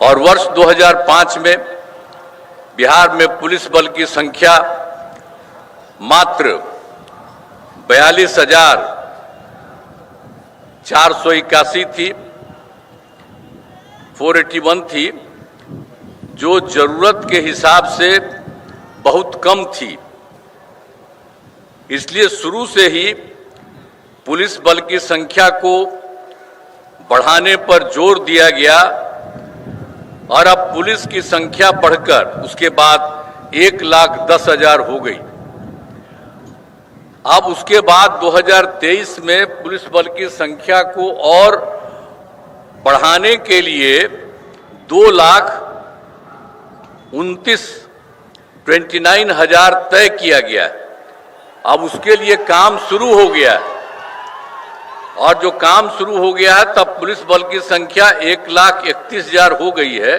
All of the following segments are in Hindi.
और वर्ष 2005 में बिहार में पुलिस बल की संख्या मात्र 42,481 थी, 481 थी, जो जरूरत के हिसाब से बहुत कम थी। इसलिए शुरू से ही पुलिस बल की संख्या को बढ़ाने पर जोर दिया गया और अब पुलिस की संख्या बढ़कर उसके बाद 1,10,000 हो गई। अब उसके बाद 2023 में पुलिस बल की संख्या को और बढ़ाने के लिए 2,29,000 तय किया गया है। अब उसके लिए काम शुरू हो गया है और जो काम शुरू हो गया है तब पुलिस बल की संख्या 1,31,000 हो गई है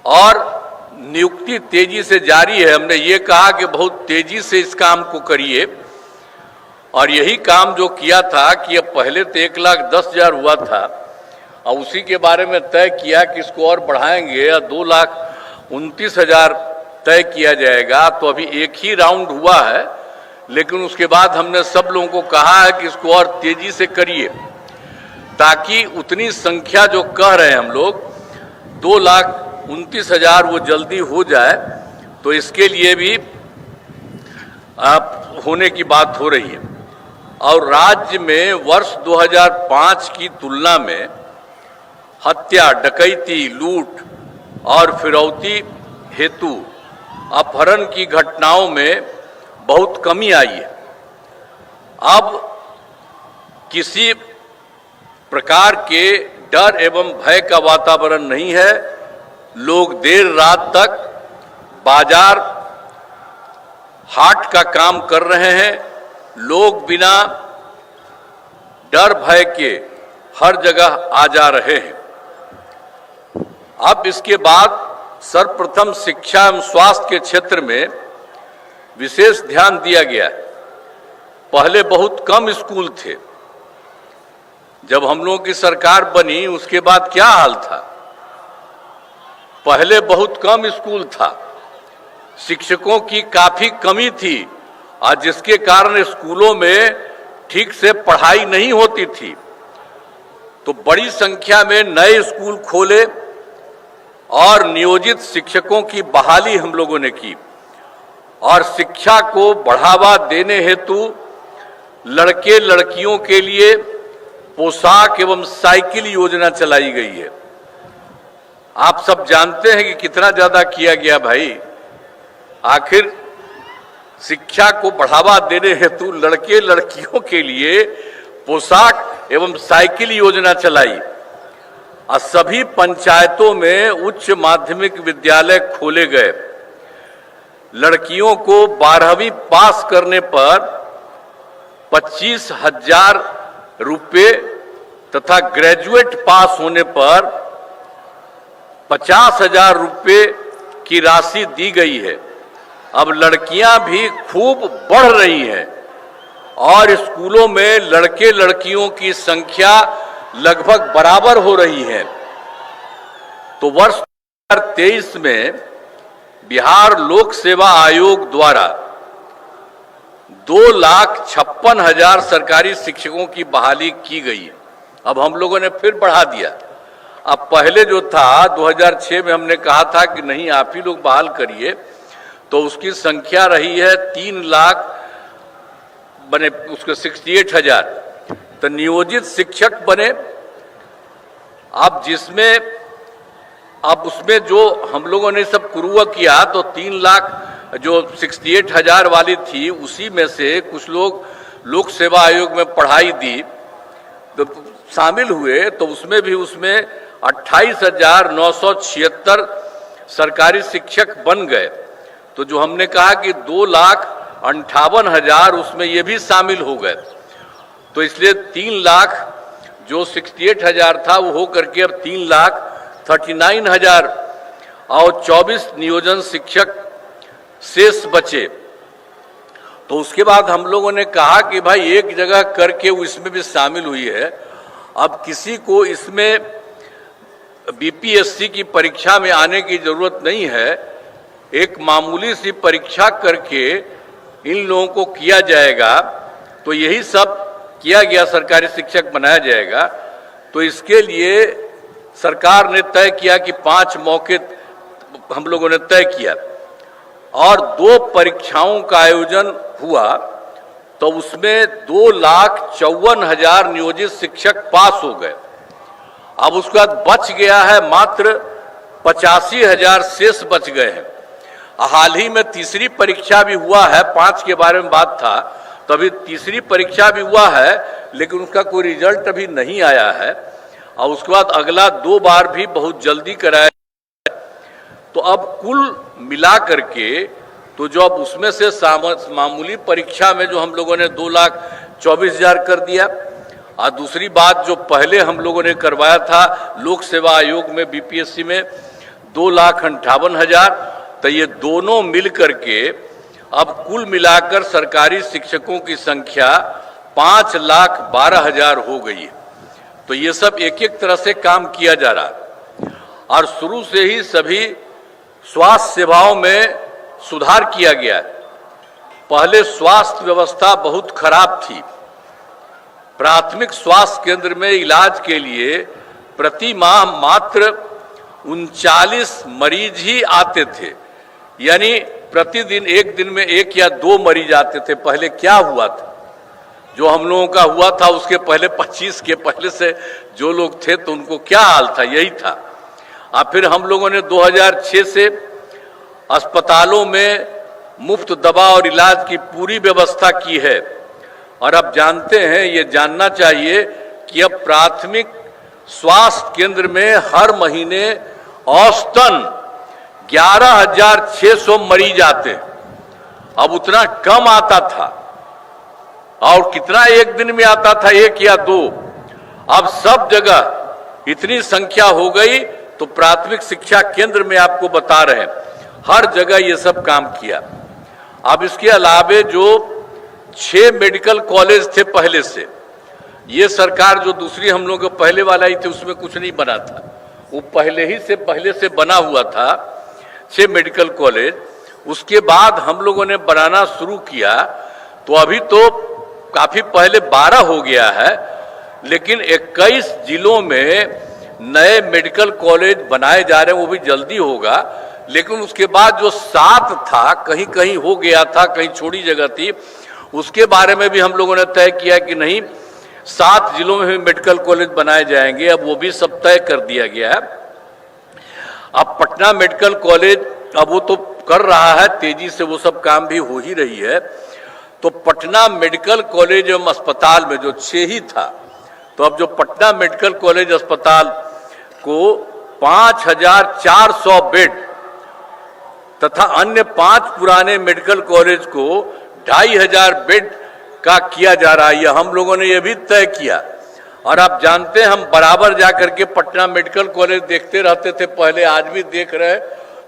और नियुक्ति तेजी से जारी है। हमने ये कहा कि बहुत तेजी से इस काम को करिए और यही काम जो किया था कि अब पहले तो 1,10,000 हुआ था और उसी के बारे में तय किया कि इसको और बढ़ाएंगे या 2,29,000 तय किया जाएगा। तो अभी एक ही राउंड हुआ है, लेकिन उसके बाद हमने सब लोगों को कहा है कि इसको और तेजी से करिए ताकि उतनी संख्या जो कह रहे हैं हम लोग 2,29,000 वो जल्दी हो जाए। तो इसके लिए भी होने की बात हो रही है। और राज्य में वर्ष 2005 की तुलना में हत्या, डकैती, लूट और फिरौती हेतु अपहरण की घटनाओं में बहुत कमी आई है। अब किसी प्रकार के डर एवं भय का वातावरण नहीं है। लोग देर रात तक बाजार हाट का काम कर रहे हैं। लोग बिना डर भय के हर जगह आ जा रहे हैं। अब इसके बाद सर्वप्रथम शिक्षा एवं स्वास्थ्य के क्षेत्र में विशेष ध्यान दिया गया। पहले बहुत कम स्कूल थे। जब हम लोगों की सरकार बनी उसके बाद क्या हाल था? पहले बहुत कम स्कूल था, शिक्षकों की काफी कमी थी और जिसके कारण स्कूलों में ठीक से पढ़ाई नहीं होती थी। तो बड़ी संख्या में नए स्कूल खोले और नियोजित शिक्षकों की बहाली हम लोगों ने की और शिक्षा को बढ़ावा देने हेतु लड़के लड़कियों के लिए पोशाक एवं साइकिल योजना चलाई गई है। आप सब जानते हैं कि कितना ज्यादा किया गया भाई। आखिर शिक्षा को बढ़ावा देने हेतु लड़के लड़कियों के लिए पोशाक एवं साइकिल योजना चलाई और सभी पंचायतों में उच्च माध्यमिक विद्यालय खोले गए। लड़कियों को 12वीं पास करने पर 25,000 रुपये तथा ग्रेजुएट पास होने पर 50,000 रुपये की राशि दी गई है। अब लड़कियां भी खूब बढ़ रही हैं और स्कूलों में लड़के लड़कियों की संख्या लगभग बराबर हो रही है। तो वर्ष 2023 में बिहार लोक सेवा आयोग द्वारा 2,56,000 सरकारी शिक्षकों की बहाली की गई है। अब हम लोगों ने फिर बढ़ा दिया। अब पहले जो था 2006 में हमने कहा था कि नहीं आप ही लोग बहाल करिए, तो उसकी संख्या रही है 3 लाख बने, उसके 68,000 तो नियोजित शिक्षक बने। अब जिसमें अब उसमें जो हम लोगों ने सब कुरुआ किया तो 3 लाख जो 68,000 वाली थी उसी में से कुछ लोग लोक सेवा आयोग में पढ़ाई दी तो शामिल हुए, तो उसमें 28,976 सरकारी शिक्षक बन गए। तो जो हमने कहा कि 2,58,000 उसमें ये भी शामिल हो गए। तो इसलिए 3 लाख जो 68,000 था वो हो करके अब 3,39,000 और 24 नियोजन शिक्षक शेष बचे। तो उसके बाद हम लोगों ने कहा कि भाई एक जगह करके वो इसमें भी शामिल हुई है। अब किसी को इसमें बीपीएससी की परीक्षा में आने की जरूरत नहीं है। एक मामूली सी परीक्षा करके इन लोगों को किया जाएगा, तो यही सब किया गया, सरकारी शिक्षक बनाया जाएगा। तो इसके लिए सरकार ने तय किया कि 5 मौके हम लोगों ने तय किया और 2 परीक्षाओं का आयोजन हुआ, तो उसमें 2,54,000 नियोजित शिक्षक पास हो गए। अब उसके बाद बच गया है मात्र 85,000 शेष बच गए हैं। हाल ही में तीसरी परीक्षा भी हुआ है, 5 के बारे में बात था, तो अभी तीसरी परीक्षा भी हुआ है, लेकिन उसका कोई रिजल्ट अभी नहीं आया है। और उसके बाद अगला 2 बार भी बहुत जल्दी कराया। तो अब कुल मिला करके तो जो अब उसमें से मामूली परीक्षा में जो हम लोगों ने 2,24,000 कर दिया, और दूसरी बात जो पहले हम लोगों ने करवाया था लोक सेवा आयोग में बीपीएससी में 2,58,000, तो ये दोनों मिल करके अब कुल मिलाकर सरकारी शिक्षकों की संख्या 5,12,000 हो गई है। तो ये सब एक एक तरह से काम किया जा रहा है और शुरू से ही सभी स्वास्थ्य सेवाओं में सुधार किया गया है। पहले स्वास्थ्य व्यवस्था बहुत खराब थी। प्राथमिक स्वास्थ्य केंद्र में इलाज के लिए प्रति माह मात्र 39 मरीज ही आते थे, यानी प्रतिदिन एक दिन में 1 या 2 मरीज आते थे। पहले क्या हुआ था, जो हम लोगों का हुआ था उसके पहले 25 के पहले से जो लोग थे तो उनको क्या हाल था, यही था। और फिर हम लोगों ने 2006 से अस्पतालों में मुफ्त दवा और इलाज की पूरी व्यवस्था की है। और अब जानते हैं, ये जानना चाहिए कि अब प्राथमिक स्वास्थ्य केंद्र में हर महीने औसतन 11,600 मरीज आते हैं। अब उतना कम आता था, और कितना एक दिन में आता था, 1 या 2। अब सब जगह इतनी संख्या हो गई, तो प्राथमिक शिक्षा केंद्र में आपको बता रहे हैं हर जगह ये सब काम किया। अब इसके अलावे जो 6 मेडिकल कॉलेज थे पहले से, ये सरकार जो दूसरी हम लोग पहले वाला ही थे उसमें कुछ नहीं बना था, वो पहले से बना हुआ था 6 मेडिकल कॉलेज। उसके बाद हम लोगों ने बनाना शुरू किया, तो अभी तो काफी पहले 12 हो गया है, लेकिन 21 जिलों में नए मेडिकल कॉलेज बनाए जा रहे हैं, वो भी जल्दी होगा। लेकिन उसके बाद जो 7 था, कहीं कहीं हो गया था, कहीं छोटी जगह थी, उसके बारे में भी हम लोगों ने तय किया कि नहीं, 7 जिलों में भी मेडिकल कॉलेज बनाए जाएंगे। अब वो भी सब तय कर दिया गया है। अब पटना मेडिकल कॉलेज अब वो तो कर रहा है तेजी से, वो सब काम भी हो ही रही है। तो पटना मेडिकल कॉलेज एवं अस्पताल में जो 6 ही था, तो अब जो पटना मेडिकल कॉलेज अस्पताल को 5,400 बेड तथा अन्य 5 पुराने मेडिकल कॉलेज को 2,500 बेड का किया जा रहा है। हम लोगों ने ये भी तय किया। और आप जानते हैं, हम बराबर जाकर के पटना मेडिकल कॉलेज देखते रहते थे पहले, आज भी देख रहे हैं।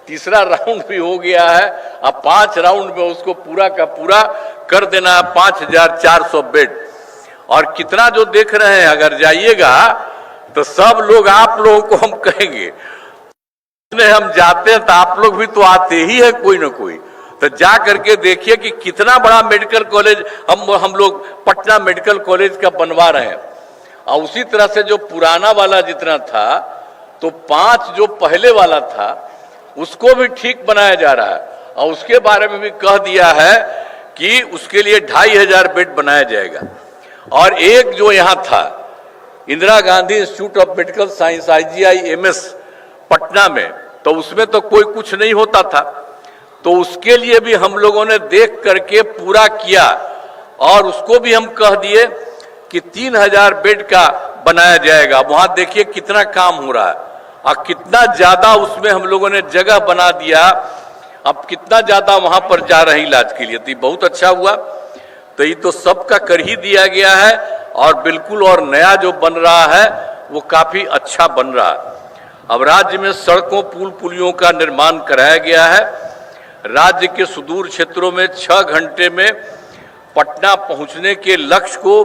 तीसरा राउंड भी हो गया है, अब 5 राउंड में उसको पूरा का पूरा कर देना है, 5,400 बेड। और कितना जो देख रहे हैं, अगर जाइएगा तो सब लोग आप लोगों को हम कहेंगे, हम जाते हैं तो आप लोग भी तो आते ही है कोई ना कोई, तो जा करके देखिए कि कितना बड़ा मेडिकल कॉलेज हम लोग पटना मेडिकल कॉलेज का बनवा रहे हैं। और उसी तरह से जो पुराना वाला जितना था, तो 5 जो पहले वाला था उसको भी ठीक बनाया जा रहा है। और उसके बारे में भी कह दिया है कि उसके लिए 2,500 बेड बनाया जाएगा। और एक जो यहाँ था Indira Gandhi institute of medical science IGIMS Patna में, तो उसमें तो कोई कुछ नहीं होता था, तो उसके लिए भी हम लोगों ने देख करके पूरा किया। और उसको भी हम कह दिए कि 3,000 बेड का बनाया जाएगा। वहां देखिए कितना काम हो रहा है और कितना ज्यादा उसमें हम लोगों ने जगह बना दिया। अब कितना ज्यादा वहां पर जा रहे हैं इलाज के लिए, तो बहुत अच्छा हुआ। तो ये तो सबका कर ही दिया गया है, और बिल्कुल और नया जो बन रहा है वो काफी अच्छा बन रहा है। अब राज्य में सड़कों पुल पुलियों का निर्माण कराया गया है। राज्य के सुदूर क्षेत्रों में 6 घंटे में पटना पहुंचने के लक्ष्य को,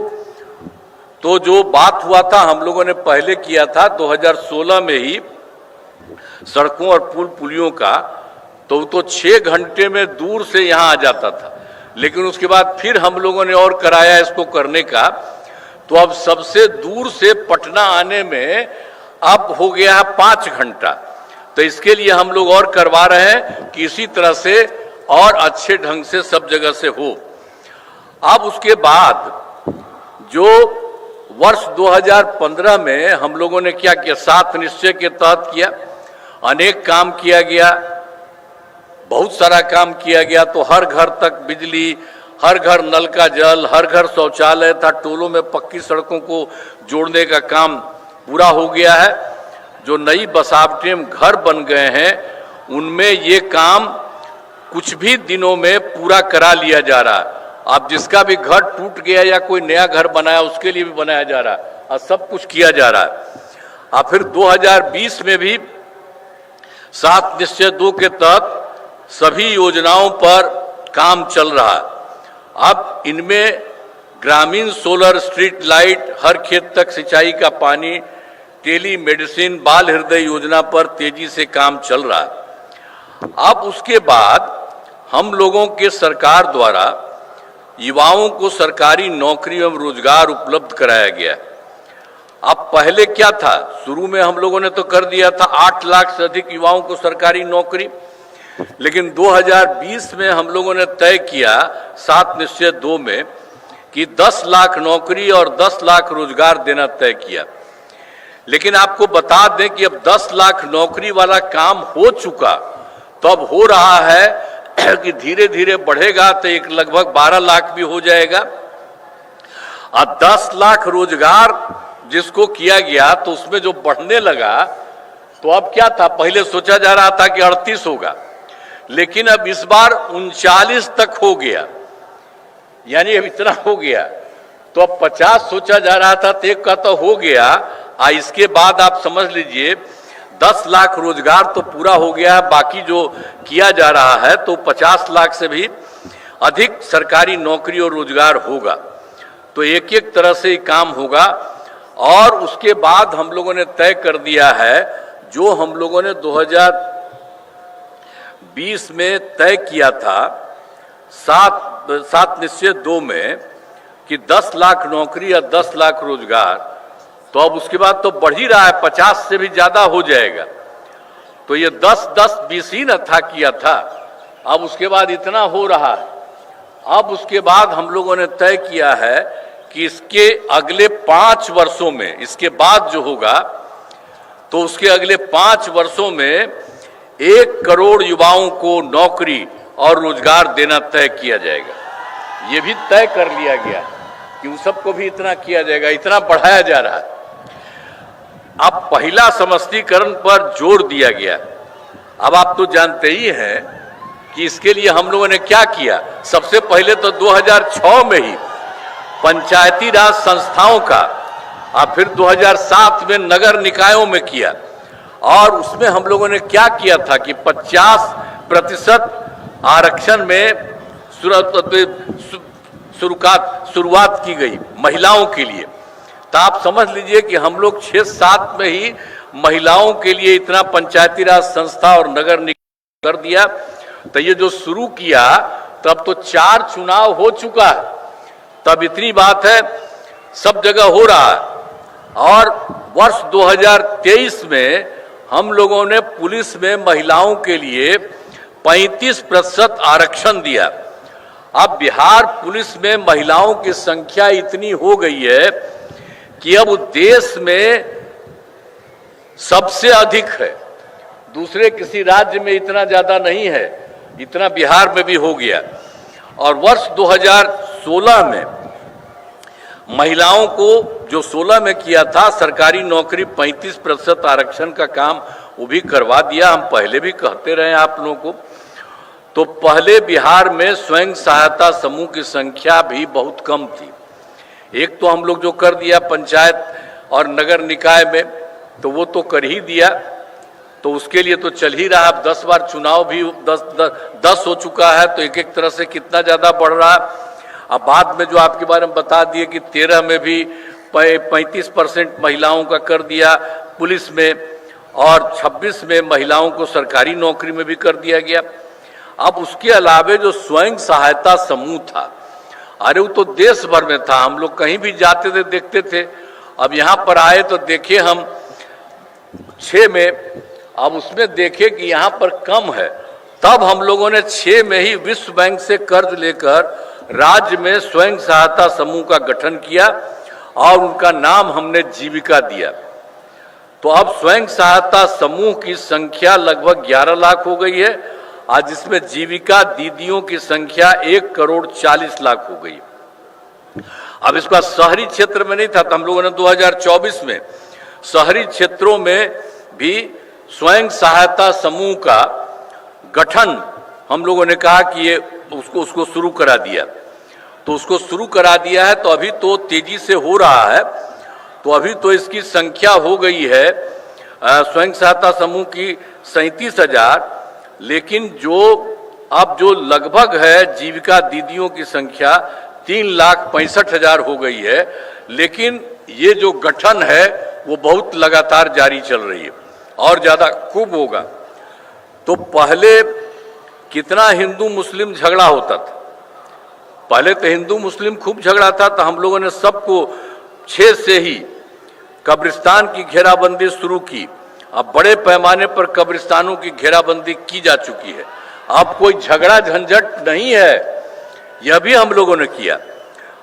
तो जो बात हुआ था हम लोगों ने पहले किया था 2016 में ही सड़कों और पुल पुलियों का, तो 6 घंटे में दूर से यहाँ आ जाता था। लेकिन उसके बाद फिर हम लोगों ने और कराया इसको करने का, तो अब सबसे दूर से पटना आने में अब हो गया है 5 घंटा। तो इसके लिए हम लोग और करवा रहे हैं कि इसी तरह से और अच्छे ढंग से सब जगह से हो। अब उसके बाद जो वर्ष 2015 में हम लोगों ने क्या किया, 7 निश्चय के तहत किया, अनेक काम किया गया, बहुत सारा काम किया गया। तो हर घर तक बिजली, हर घर नल का जल, हर घर शौचालय था, टोलों में पक्की सड़कों को जोड़ने का काम पूरा हो गया है। जो नई बसावटें घर बन गए हैं उनमें ये काम कुछ भी दिनों में पूरा करा लिया जा रहा है। अब जिसका भी घर टूट गया या कोई नया घर बनाया उसके लिए भी बनाया जा रहा है और सब कुछ किया जा रहा है। अब फिर 2020 में भी 7 निश्चय 2 के तहत सभी योजनाओं पर काम चल रहा है। अब इनमें ग्रामीण सोलर स्ट्रीट लाइट, हर खेत तक सिंचाई का पानी, टेली मेडिसिन, बाल हृदय योजना पर तेजी से काम चल रहा है। अब उसके बाद हम लोगों के सरकार द्वारा युवाओं को सरकारी नौकरी एवं रोजगार उपलब्ध कराया गया। अब पहले क्या था, शुरू में हम लोगों ने तो कर दिया था 8 लाख से अधिक युवाओं को सरकारी नौकरी, लेकिन 2020 में हम लोगों ने तय किया 7 निश्चय 2 में कि 10 लाख नौकरी और 10 लाख रोजगार देना तय किया। लेकिन आपको बता दें कि अब 10 लाख नौकरी वाला काम हो चुका, तो अब हो रहा है कि धीरे धीरे बढ़ेगा तो एक लगभग 12 लाख भी हो जाएगा। अब 10 लाख रोजगार जिसको किया गया तो उसमें जो बढ़ने लगा, तो अब क्या था, पहले सोचा जा रहा था कि 38 होगा, लेकिन अब इस बार 39 तक हो गया, यानी अब इतना हो गया। तो अब 50 सोचा जा रहा था, तो एक का तो हो गया। इसके बाद आप समझ लीजिए 10 लाख रोजगार तो पूरा हो गया है, बाकी जो किया जा रहा है तो 50 लाख से भी अधिक सरकारी नौकरी और रोजगार होगा। तो एक एक तरह से काम होगा। और उसके बाद हम लोगों ने तय कर दिया है, जो हम लोगों ने 2020 में तय किया था 7 निश्चय 2 में कि 10 लाख नौकरी या 10 लाख रोजगार, तो अब उसके बाद तो बढ़ ही रहा है, 50 से भी ज्यादा हो जाएगा। तो ये 10-10-20 ही न था किया था, अब उसके बाद इतना हो रहा है। अब उसके बाद हम लोगों ने तय किया है कि इसके अगले 5 वर्षों में, इसके बाद जो होगा तो उसके अगले 5 वर्षों में 1 करोड़ युवाओं को नौकरी और रोजगार देना तय किया जाएगा। ये भी तय कर लिया गया कि उन सबको भी इतना किया जाएगा, इतना बढ़ाया जा रहा है। अब पहला समष्टीकरण पर जोर दिया गया। अब आप तो जानते ही हैं कि इसके लिए हम लोगों ने क्या किया। सबसे पहले तो 2006 में ही पंचायती राज संस्थाओं का, और फिर 2007 में नगर निकायों में किया। और उसमें हम लोगों ने क्या किया था कि 50% आरक्षण में शुरुआत की गई महिलाओं के लिए। तो आप समझ लीजिए कि हम लोग 6-7 में ही महिलाओं के लिए इतना पंचायती राज संस्था और नगर निकाय कर दिया। तो ये जो शुरू किया, तब तो 4 चुनाव हो चुका है, तब इतनी बात है, सब जगह हो रहा है। और वर्ष 2023 में हम लोगों ने पुलिस में महिलाओं के लिए 35% आरक्षण दिया। अब बिहार पुलिस में महिलाओं की संख्या इतनी हो गई है कि अब देश में सबसे अधिक है, दूसरे किसी राज्य में इतना ज्यादा नहीं है, इतना बिहार में भी हो गया। और वर्ष 2016 में महिलाओं को जो 16 में किया था सरकारी नौकरी 35% आरक्षण का काम, वो भी करवा दिया। हम पहले भी कहते रहे आप लोगों को। तो पहले बिहार में स्वयं सहायता समूह की संख्या भी बहुत कम थी। एक तो हम लोग जो कर दिया पंचायत और नगर निकाय में, तो वो तो कर ही दिया, तो उसके लिए तो चल ही रहा। अब 10 बार चुनाव भी 10 हो चुका है, तो एक एक तरह से कितना ज्यादा बढ़ रहा है। अब बाद में जो आपके बारे में बता दिए कि 13 में भी 35% महिलाओं का कर दिया पुलिस में, और 26 में महिलाओं को सरकारी नौकरी में भी कर दिया गया। अब उसके अलावे जो स्वयं सहायता समूह था, अरे वो तो देश भर में था, हम लोग कहीं भी जाते थे देखते थे। अब यहाँ पर आए तो देखे हम 6 में, अब उसमें देखे कि यहाँ पर कम है, तब हम लोगों ने 6 में ही विश्व बैंक से कर्ज लेकर राज्य में स्वयं सहायता समूह का गठन किया और उनका नाम हमने जीविका दिया। तो अब स्वयं सहायता समूह की संख्या लगभग 11 लाख हो गई है, आज जिसमें जीविका दीदियों की संख्या 1,40,00,000 हो गई। अब इसका शहरी क्षेत्र में नहीं था, तो हम लोगों ने 2024 में शहरी क्षेत्रों में भी स्वयं सहायता समूह का गठन हम लोगों ने कहा कि ये उसको शुरू करा दिया। तो उसको शुरू करा दिया है, तो अभी तो तेजी से हो रहा है। तो अभी तो इसकी संख्या हो गई है स्वयं सहायता समूह की 37,000, लेकिन जो लगभग है जीविका दीदियों की संख्या 3,65,000 हो गई है। लेकिन ये जो गठन है वो बहुत लगातार जारी चल रही है और ज्यादा खूब होगा। तो पहले कितना हिंदू मुस्लिम झगड़ा होता था, पहले तो हिंदू मुस्लिम खूब झगड़ा था, तो हम लोगों ने सबको 6 से ही कब्रिस्तान की घेराबंदी शुरू की। अब बड़े पैमाने पर कब्रिस्तानों की घेराबंदी की जा चुकी है, अब कोई झगड़ा झंझट नहीं है, यह भी हम लोगों ने किया।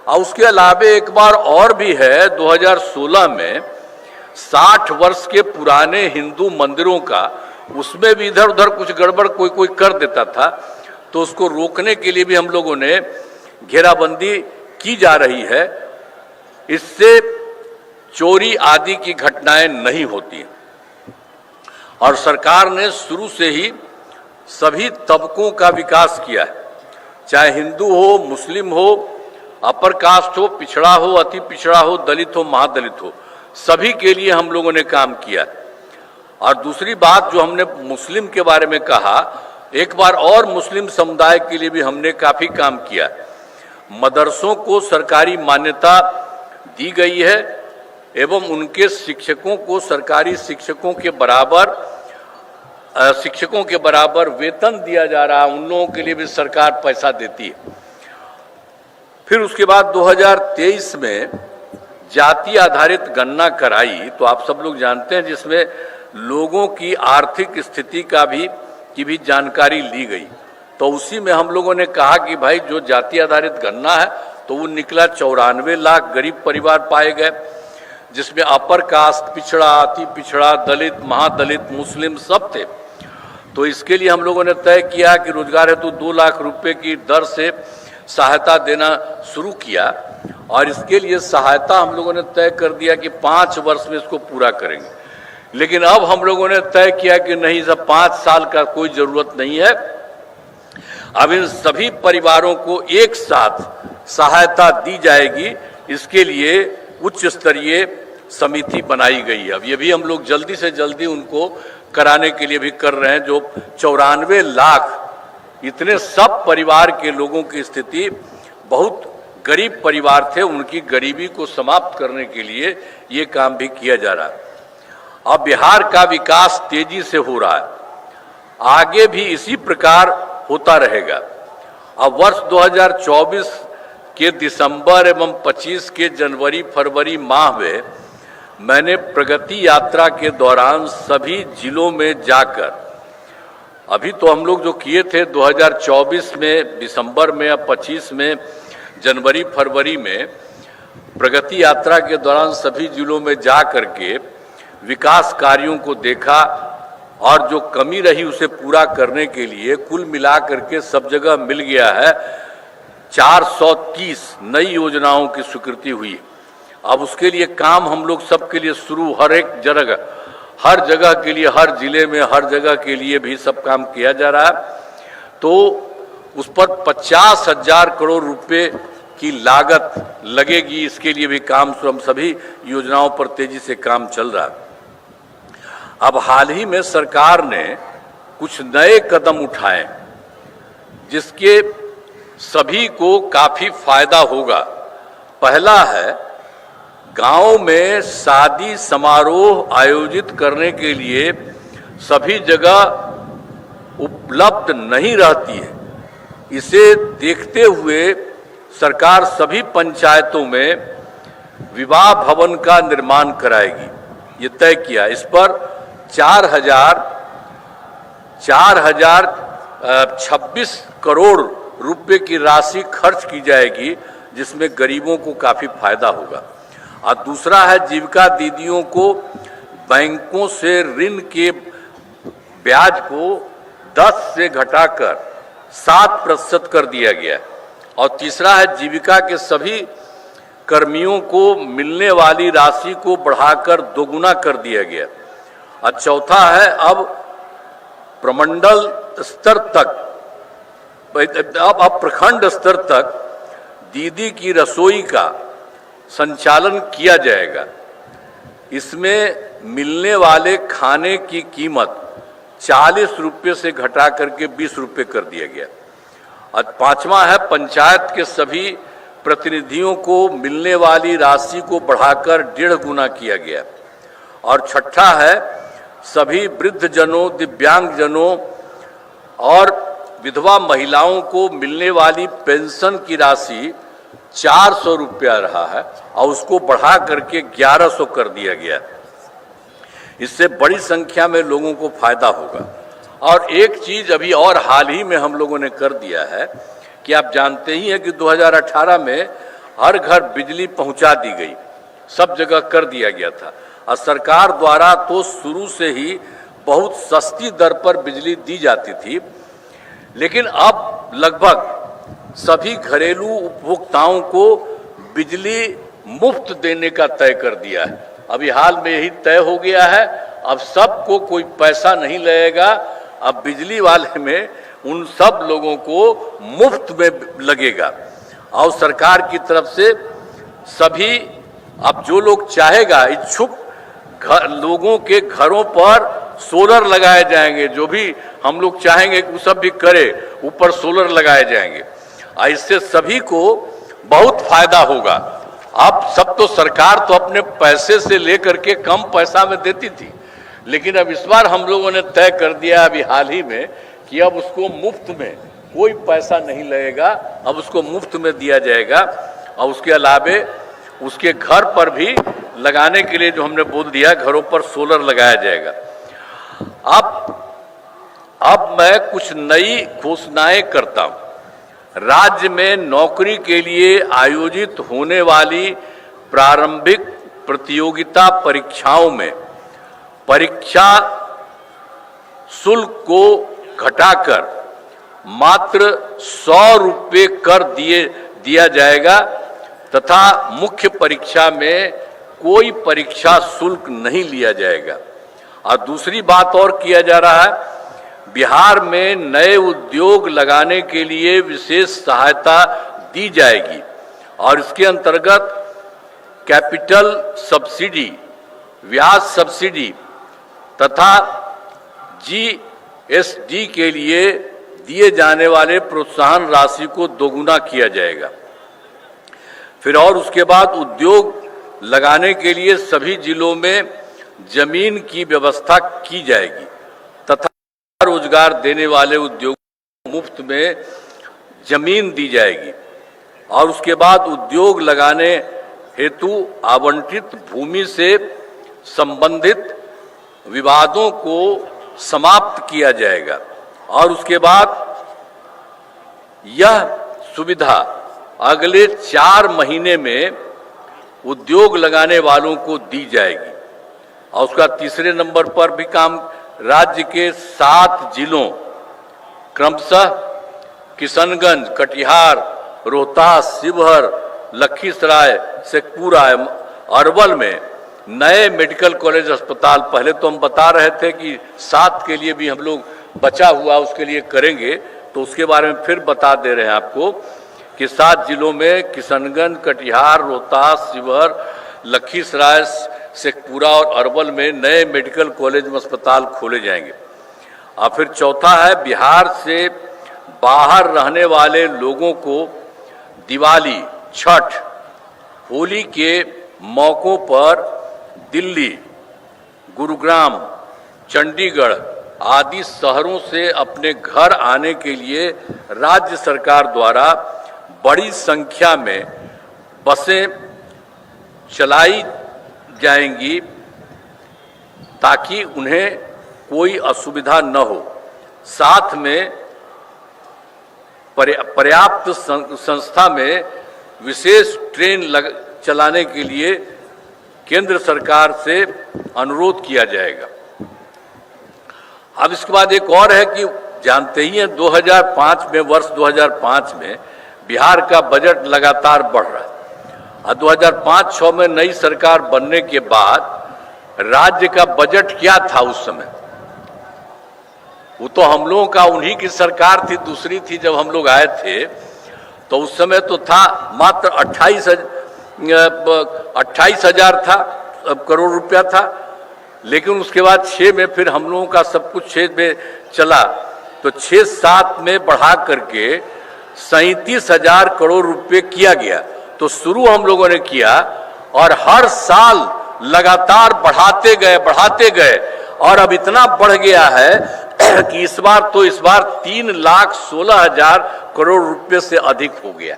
और उसके अलावे एक बार और भी है, 2016 में 60 वर्ष के पुराने हिंदू मंदिरों का, उसमें भी इधर उधर कुछ गड़बड़ कोई कर देता था, तो उसको रोकने के लिए भी हम लोगों ने घेराबंदी की जा रही है। इससे चोरी आदि की घटनाएं नहीं होती और सरकार ने शुरू से ही सभी तबकों का विकास किया है, चाहे हिंदू हो, मुस्लिम हो, अपर कास्ट हो, पिछड़ा हो, अति पिछड़ा हो, दलित हो, महादलित हो, सभी के लिए हम लोगों ने काम किया। और दूसरी बात जो हमने मुस्लिम के बारे में कहा, एक बार और मुस्लिम समुदाय के लिए भी हमने काफी काम किया। मदरसों को सरकारी मान्यता दी गई है एवं उनके शिक्षकों को सरकारी शिक्षकों के बराबर वेतन दिया जा रहा है, उन लोगों के लिए भी सरकार पैसा देती है। फिर उसके बाद 2023 में जाति आधारित गणना कराई, तो आप सब लोग जानते हैं, जिसमें लोगों की आर्थिक स्थिति की भी जानकारी ली गई। तो उसी में हम लोगों ने कहा कि भाई जो जाति आधारित गणना है तो वो निकला 94 लाख गरीब परिवार पाए गए, जिसमें अपर कास्ट, पिछड़ा, अति पिछड़ा, दलित, महादलित, मुस्लिम सब थे। तो इसके लिए हम लोगों ने तय किया कि रोजगार हेतु 2 लाख रुपए की दर से सहायता देना शुरू किया और इसके लिए सहायता हम लोगों ने तय कर दिया कि 5 वर्ष में इसको पूरा करेंगे। लेकिन अब हम लोगों ने तय किया कि नहीं, सब 5 साल का कोई जरूरत नहीं है, अब इन सभी परिवारों को एक साथ सहायता दी जाएगी। इसके लिए उच्च स्तरीय समिति बनाई गई है। अब ये भी हम लोग जल्दी से जल्दी उनको कराने के लिए भी कर रहे हैं। जो 94 लाख इतने सब परिवार के लोगों की स्थिति, बहुत गरीब परिवार थे, उनकी गरीबी को समाप्त करने के लिए ये काम भी किया जा रहा है। अब बिहार का विकास तेजी से हो रहा है, आगे भी इसी प्रकार होता रहेगा। अब वर्ष 2024 के दिसंबर एवं 25 के जनवरी फरवरी माह में मैंने प्रगति यात्रा के दौरान सभी जिलों में जाकर, अभी तो हम लोग जो किए थे 2024 में दिसंबर में या 25 में जनवरी फरवरी में, प्रगति यात्रा के दौरान सभी जिलों में जा करके विकास कार्यों को देखा और जो कमी रही उसे पूरा करने के लिए कुल मिला करके सब जगह मिल गया है 430 नई योजनाओं की स्वीकृति हुई। अब उसके लिए काम हम लोग सबके लिए शुरू, हर एक जगह, हर जगह के लिए, हर जिले में, हर जगह के लिए भी सब काम किया जा रहा है। तो उस पर 50,000 करोड़ रुपए की लागत लगेगी, इसके लिए भी काम हम सभी योजनाओं पर तेजी से काम चल रहा है। अब हाल ही में सरकार ने कुछ नए कदम उठाए जिसके सभी को काफी फायदा होगा। पहला है गांव में शादी समारोह आयोजित करने के लिए सभी जगह उपलब्ध नहीं रहती है। इसे देखते हुए सरकार सभी पंचायतों में विवाह भवन का निर्माण कराएगी, ये तय किया। इस पर 4,026 करोड़ रुपए की राशि खर्च की जाएगी, जिसमें गरीबों को काफी फायदा होगा। और दूसरा है, जीविका दीदियों को बैंकों से ऋण के ब्याज को 10 से घटाकर 7% कर दिया गया है। और तीसरा है, जीविका के सभी कर्मियों को मिलने वाली राशि को बढ़ाकर दोगुना कर दिया गया। और चौथा है, अब प्रमंडल स्तर तक, अब प्रखंड स्तर तक दीदी की रसोई का संचालन किया जाएगा। इसमें मिलने वाले खाने की कीमत 40 रुपये से घटा करके 20 रुपये कर दिया गया। और पांचवा है, पंचायत के सभी प्रतिनिधियों को मिलने वाली राशि को बढ़ाकर 1.5 गुना किया गया। और छठा है, सभी वृद्धजनों, दिव्यांगजनों और विधवा महिलाओं को मिलने वाली पेंशन की राशि 400 रुपया रहा है और उसको बढ़ा करके 1100 कर दिया गया। इससे बड़ी संख्या में लोगों को फायदा होगा। और एक चीज अभी और हाल ही में हम लोगों ने कर दिया है कि आप जानते ही हैं कि 2018 में हर घर बिजली पहुंचा दी गई, सब जगह कर दिया गया था। और सरकार द्वारा तो शुरू से ही बहुत सस्ती दर पर बिजली दी जाती थी, लेकिन अब लगभग सभी घरेलू उपभोक्ताओं को बिजली मुफ्त देने का तय कर दिया है। अभी हाल में यही तय हो गया है, अब सबको कोई पैसा नहीं लगेगा। अब बिजली वाले में उन सब लोगों को मुफ्त में लगेगा। और सरकार की तरफ से सभी, अब जो लोग चाहेगा, इच्छुक लोगों के घरों पर सोलर लगाए जाएंगे। जो भी हम लोग चाहेंगे कि वो सब भी करे, ऊपर सोलर लगाए जाएंगे। इससे सभी को बहुत फायदा होगा। अब सब तो सरकार तो अपने पैसे से लेकर के कम पैसा में देती थी, लेकिन अब इस बार हम लोगों ने तय कर दिया अभी हाल ही में कि अब उसको मुफ्त में, कोई पैसा नहीं लगेगा, अब उसको मुफ्त में दिया जाएगा। और उसके अलावे उसके घर पर भी लगाने के लिए जो हमने बोल दिया, घरों पर सोलर लगाया जाएगा। अब मैं कुछ नई घोषणाएं करता हूं। राज्य में नौकरी के लिए आयोजित होने वाली प्रारंभिक प्रतियोगिता परीक्षाओं में परीक्षा शुल्क को घटाकर मात्र 100 रुपये कर दिया जाएगा तथा मुख्य परीक्षा में कोई परीक्षा शुल्क नहीं लिया जाएगा। और दूसरी बात और किया जा रहा है, बिहार में नए उद्योग लगाने के लिए विशेष सहायता दी जाएगी और इसके अंतर्गत कैपिटल सब्सिडी, ब्याज सब्सिडी तथा जीएसटी के लिए दिए जाने वाले प्रोत्साहन राशि को दोगुना किया जाएगा। फिर और उसके बाद उद्योग लगाने के लिए सभी जिलों में जमीन की व्यवस्था की जाएगी तथा रोजगार देने वाले उद्योग को मुफ्त में जमीन दी जाएगी। और उसके बाद उद्योग लगाने हेतु आवंटित भूमि से संबंधित विवादों को समाप्त किया जाएगा। और उसके बाद यह सुविधा अगले 4 महीने में उद्योग लगाने वालों को दी जाएगी। और उसका तीसरे नंबर पर भी काम राज्य के 7 जिलों क्रमशः किशनगंज, कटिहार, रोहतास, शिवहर, लखीसराय, शेखपुरा, अरवल में नए मेडिकल कॉलेज अस्पताल, पहले तो हम बता रहे थे कि 7 के लिए भी हम लोग बचा हुआ उसके लिए करेंगे, तो उसके बारे में फिर बता दे रहे हैं आपको कि 7 जिलों में किशनगंज, कटिहार, रोहतास, शिवहर, लखीसराय, शेखपुरा और अरवल में नए मेडिकल कॉलेज में अस्पताल खोले जाएंगे। और फिर चौथा है, बिहार से बाहर रहने वाले लोगों को दिवाली, छठ, होली के मौकों पर दिल्ली, गुरुग्राम, चंडीगढ़ आदि शहरों से अपने घर आने के लिए राज्य सरकार द्वारा बड़ी संख्या में बसें चलाई जाएंगी ताकि उन्हें कोई असुविधा न हो। साथ में पर्याप्त संस्था में विशेष ट्रेन चलाने के लिए केंद्र सरकार से अनुरोध किया जाएगा। अब इसके बाद एक और है कि जानते ही हैं 2005 में, वर्ष 2005 में बिहार का बजट लगातार बढ़ रहा है और 2005-06 में नई सरकार बनने के बाद राज्य का बजट क्या था उस समय? वो तो हम लोगों का उन्हीं की सरकार थी, दूसरी थी जब हम लोग आए थे, तो उस समय तो था मात्र 28,000 था करोड़ रुपया था। लेकिन उसके बाद 6 में फिर हम लोगों का सब कुछ 6 में चला, तो 6-7 में बढ़ा करके 37,000 करोड़ रुपए किया गया। तो शुरू हम लोगों ने किया और हर साल लगातार बढ़ाते गए और अब इतना बढ़ गया है कि इस बार 3,16,000 करोड़ रुपए से अधिक हो गया।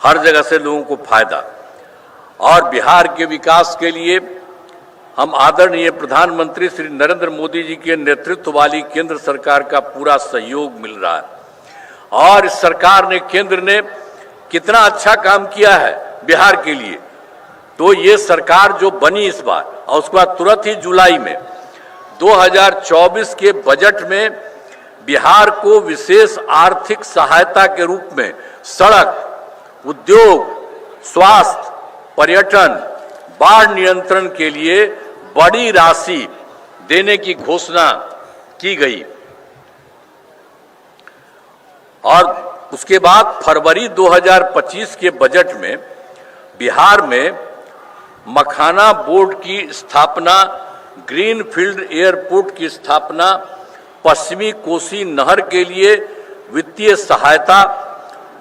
हर जगह से लोगों को फायदा। और बिहार के विकास के लिए हम आदरणीय प्रधानमंत्री श्री नरेंद्र मोदी जी के नेतृत्व वाली केंद्र सरकार का पूरा सहयोग मिल रहा है। और इस सरकार ने, केंद्र ने कितना अच्छा काम किया है बिहार के लिए। तो ये सरकार जो बनी इस बार, और उसके बाद तुरंत ही जुलाई में 2024 के बजट में बिहार को विशेष आर्थिक सहायता के रूप में सड़क, उद्योग, स्वास्थ्य, पर्यटन, बाढ़ नियंत्रण के लिए बड़ी राशि देने की घोषणा की गई। और उसके बाद फरवरी 2025 के बजट में बिहार में मखाना बोर्ड की स्थापना, ग्रीनफील्ड एयरपोर्ट की स्थापना, पश्चिमी कोसी नहर के लिए वित्तीय सहायता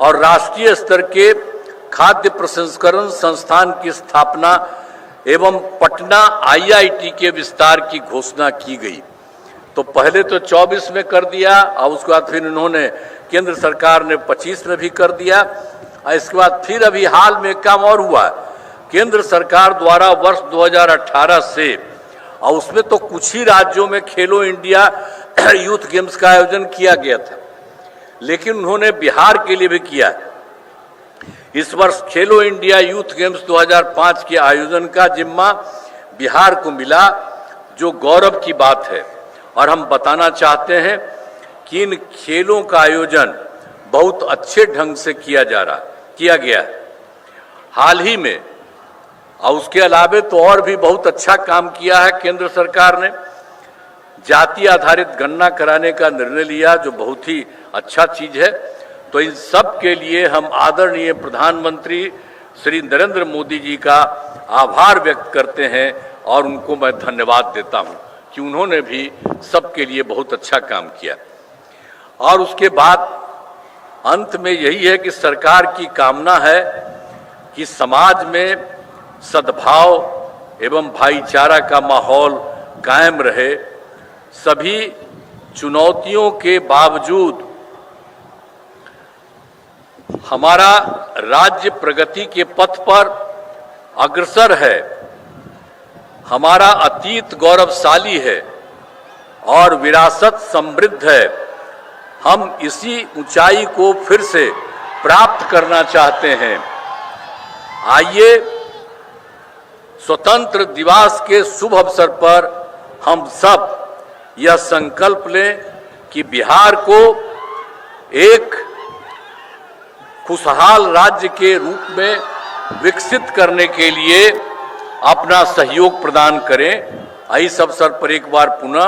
और राष्ट्रीय स्तर के खाद्य प्रसंस्करण संस्थान की स्थापना एवं पटना IIT के विस्तार की घोषणा की गई। तो पहले तो 24 में कर दिया और उसके बाद फिर इन्होंने, केंद्र सरकार ने 25 में भी कर दिया। और इसके बाद फिर अभी हाल में काम और हुआ, केंद्र सरकार द्वारा वर्ष 2018 से, और उसमें तो कुछ ही राज्यों में खेलो इंडिया यूथ गेम्स का आयोजन किया गया था, लेकिन उन्होंने बिहार के लिए भी किया। इस वर्ष खेलो इंडिया यूथ गेम्स 2005 के आयोजन का जिम्मा बिहार को मिला, जो गौरव की बात है। और हम बताना चाहते हैं कि इन खेलों का आयोजन बहुत अच्छे ढंग से किया गया है हाल ही में। और उसके अलावे तो और भी बहुत अच्छा काम किया है केंद्र सरकार ने। जाति आधारित गणना कराने का निर्णय लिया, जो बहुत ही अच्छा चीज है। तो इन सब के लिए हम आदरणीय प्रधानमंत्री श्री नरेंद्र मोदी जी का आभार व्यक्त करते हैं और उनको मैं धन्यवाद देता हूं कि उन्होंने भी सबके लिए बहुत अच्छा काम किया। और उसके बाद अंत में यही है कि सरकार की कामना है कि समाज में सद्भाव एवं भाईचारा का माहौल कायम रहे। सभी चुनौतियों के बावजूद हमारा राज्य प्रगति के पथ पर अग्रसर है। हमारा अतीत गौरवशाली है और विरासत समृद्ध है। हम इसी ऊंचाई को फिर से प्राप्त करना चाहते हैं। आइए स्वतंत्र दिवस के शुभ अवसर पर हम सब यह संकल्प लें कि बिहार को एक खुशहाल राज्य के रूप में विकसित करने के लिए अपना सहयोग प्रदान करें। इस अवसर पर एक बार पुनः